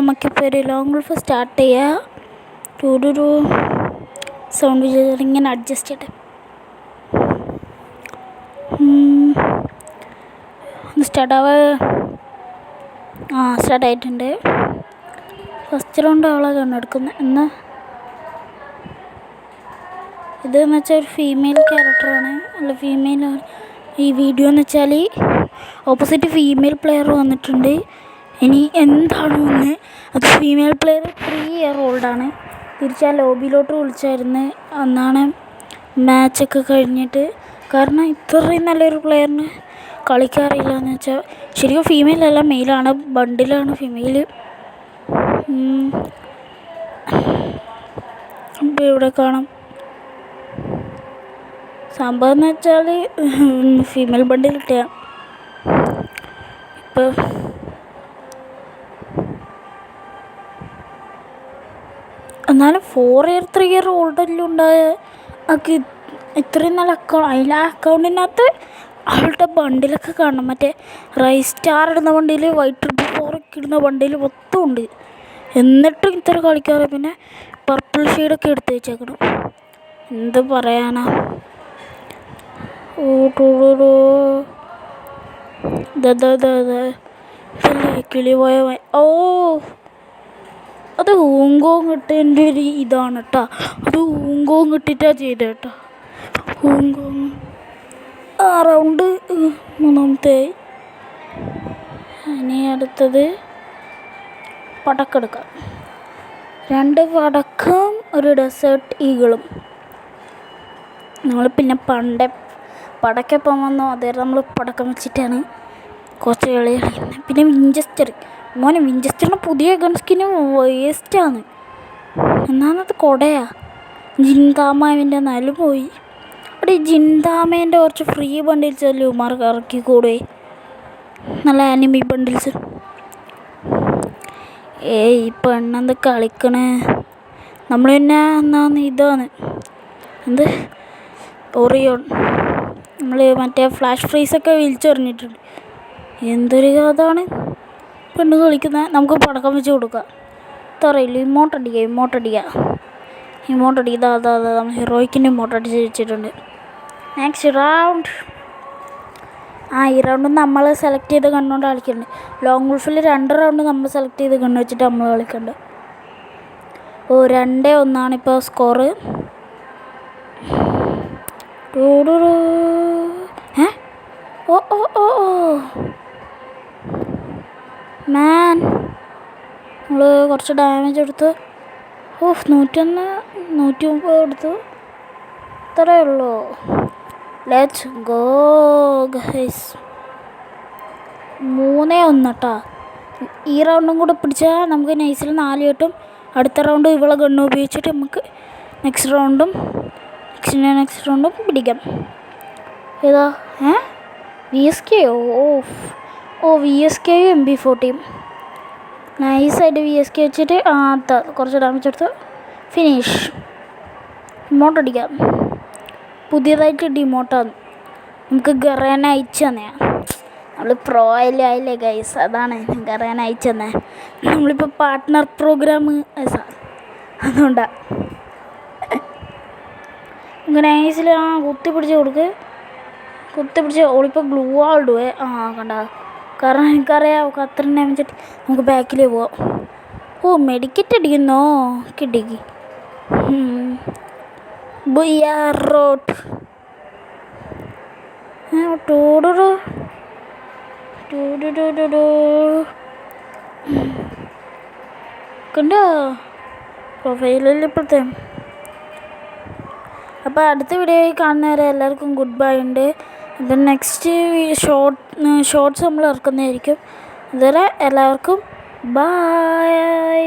നമുക്കിപ്പോൾ ഒരു long golf start ചെയ്യാം. ഒരു സൗണ്ട് ഇങ്ങനെ അഡ്ജസ്റ്റ് ചെയ്തിട്ട് സ്റ്റാർട്ടായിട്ടുണ്ട്. ഫസ്റ്റ് റൗണ്ട് അവളെ കണ്ണെടുക്കുന്നത്. എന്നാൽ ഇതെന്ന് വെച്ചാൽ ഒരു ഫീമെയിൽ ക്യാരക്ടറാണ്. അല്ല, ഫീമെയിൽ ഈ വീഡിയോ എന്ന് വെച്ചാൽ ഓപ്പോസിറ്റ് ഫീമെയിൽ പ്ലെയർ വന്നിട്ടുണ്ട്. ഇനി എന്താണോ എന്ന് അത് ഫീമെയിൽ പ്ലെയർ 3 ഇയർ ഓൾഡാണ്. തിരിച്ചാൽ ലോബിയിലോട്ട് വിളിച്ചായിരുന്നു അന്നാണ് മാച്ചൊക്കെ കഴിഞ്ഞിട്ട്. കാരണം ഇത്രയും നല്ലൊരു പ്ലെയറിന് കളിക്കാറില്ല എന്ന് വെച്ചാൽ ശരിക്കും ഫീമെയിലല്ല, മെയിലാണ്. ബണ്ടിലാണ് ഫീമെയിൽ. ഇപ്പോൾ ഇവിടെ കാണാം. സംഭവം എന്ന് വെച്ചാൽ ഫീമെയിൽ ബണ്ടിൽ കിട്ടിയ ഇപ്പോൾ എന്നാലും 4 ഇയർ 3 ഇയർ ഓൾഡെല്ലാം ഉണ്ടായ ആൾക്ക് ഇത്രയും നല്ല അക്കൗണ്ട്. ആ അക്കൗണ്ടിനകത്ത് അവളുടെ ബണ്ടിലൊക്കെ കാണണം. മറ്റേ റൈസ് സ്റ്റാർ ഇടുന്ന വണ്ടിയിൽ, വൈറ്റ് 4 ഇടുന്ന വണ്ടിയിൽ മൊത്തം ഉണ്ട്. എന്നിട്ടും ഇത്ര കളിക്കാറ്. പിന്നെ പർപ്പിൾ ഷെയ്ഡൊക്കെ എടുത്ത് വെച്ചേക്കണം. എന്ത് പറയാനാ. കിളി പോയ അത് ഹോങ്കോങ് ഇട്ടതിൻ്റെ ഒരു ഇതാണ് കേട്ടോ. അത് ഹോങ്കോങ് ഇട്ടിട്ടാണ് ചെയ്തത് കേട്ടോ. Hong Kong round 3. ഇനി അടുത്തത് പടക്കെടുക്കാം. 2 പടക്കം, ഒരു ഡെസേർട്ട് ഈഗിളും. നമ്മൾ പിന്നെ പടക്കം വന്നോ അതേ നമ്മൾ പടക്കം വെച്ചിട്ടാണ് കുറച്ച് കളി കളിക്കുന്നത്. പിന്നെ വിഞ്ചസ്റ്റർ. വിഞ്ചസ്റ്ററിന് പുതിയ ഗൺ സ്കിന് വേസ്റ്റാണ്. എന്നാന്നത് കൊടയാ. ജിൻതാമാവിൻ്റെ നല്ല പോയി. അവിടെ ജിൻതാമേൻ്റെ കുറച്ച് ഫ്രീ ബണ്ടിൽസ് അല്ലേ ഉമാർക്ക് ഇറക്കിക്കൂടെ, നല്ല ആനിമി ബണ്ടിൽസ്. ഇപ്പം എണ്ണെന്ത് കളിക്കണേ. നമ്മൾ പിന്നെ എന്നാന്ന് ഇതാണ് എന്ത് ഒറിയോൺ. നമ്മൾ മറ്റേ ഫ്ലാഷ് ഫ്രീസൊക്കെ വിളിച്ചെറിഞ്ഞിട്ടുണ്ട്. എന്തൊരു അതാണ് പെണ്ണ് കളിക്കുന്നത്. നമുക്ക് പടക്കം വെച്ച് കൊടുക്കാം. ഇതറിയില്ല. ഇമോട്ട് അടിക്കുക. അതാ നമ്മൾ ഹീറോയ്ക്കിൻ്റെ ഇമോട്ട് അടിച്ച് വെച്ചിട്ടുണ്ട്. Next round. ഈ റൗണ്ട് നമ്മൾ സെലക്ട് ചെയ്ത് കണ്ണുകൊണ്ട് കളിക്കുന്നുണ്ട്. ലോങ് ഗോൾഫിൽ 2 റൗണ്ട് നമ്മൾ സെലക്ട് ചെയ്ത് കണ്ണ് വെച്ചിട്ട് നമ്മൾ കളിക്കുന്നുണ്ട്. 2-1 ഇപ്പോൾ സ്കോറ്. മാൻ, നമ്മൾ കുറച്ച് ഡാമേജ് എടുത്ത് 101 130 എടുത്തു. ഇത്രയേ ഉള്ളൂ. Let's go guys. 3-1 കേട്ടോ. ഈ റൗണ്ടും കൂടെ പിടിച്ചാൽ നമുക്ക് നൈസിൽ 4 കിട്ടും. അടുത്ത റൗണ്ട് ഇവളെ ഗണ്ണ് ഉപയോഗിച്ചിട്ട് നമുക്ക് നെക്സ്റ്റ് റൗണ്ടും പിടിക്കാം. ഏതാ VSKയോ? VSKയും MB40. നൈസായിട്ട് VSK വെച്ചിട്ട് കുറച്ച് ഡാമേജ് എടുത്ത് ഫിനിഷ്. ഇമോട്ട് അടിക്കാം. പുതിയതായിട്ട് ഡിമോട്ടാണ്. നമുക്ക് ഗറേന അയച്ചു തന്നെ. നമ്മൾ പ്രോ ആയില്ലേ ഗൈസ്. അതാണ് ഗറേന അയച്ചു തന്നെ. നമ്മളിപ്പോൾ പാർട്ട്ണർ പ്രോഗ്രാം അതുകൊണ്ടാണ്. ഇങ്ങനെ നൈസിൽ കുത്തിപ്പിടിച്ച് ഓളിപ്പോൾ ഗ്ലൂ ആളിടുവേ. കണ്ട. കാരണം എനിക്കറിയാം അത്ര ഡാമേജ് ആയിട്ട് നമുക്ക് ബാക്കിൽ പോവാം. മെഡിക്കറ്റ് അടിക്കുന്നോ കിട്ടിക്ക്. റോട്ട് കണ്ടോ പ്രൊഫൈലിൽ ഇപ്പോഴത്തെ. അപ്പോൾ അടുത്ത വീഡിയോയിൽ കാണുന്നവരെ എല്ലാവർക്കും ഗുഡ് ബൈ ഉണ്ട്. അപ്പം നെക്സ്റ്റ് ഷോർട്സ് നമ്മൾ ഇറക്കുന്നതായിരിക്കും. അതുവരെ എല്ലാവർക്കും ബൈ.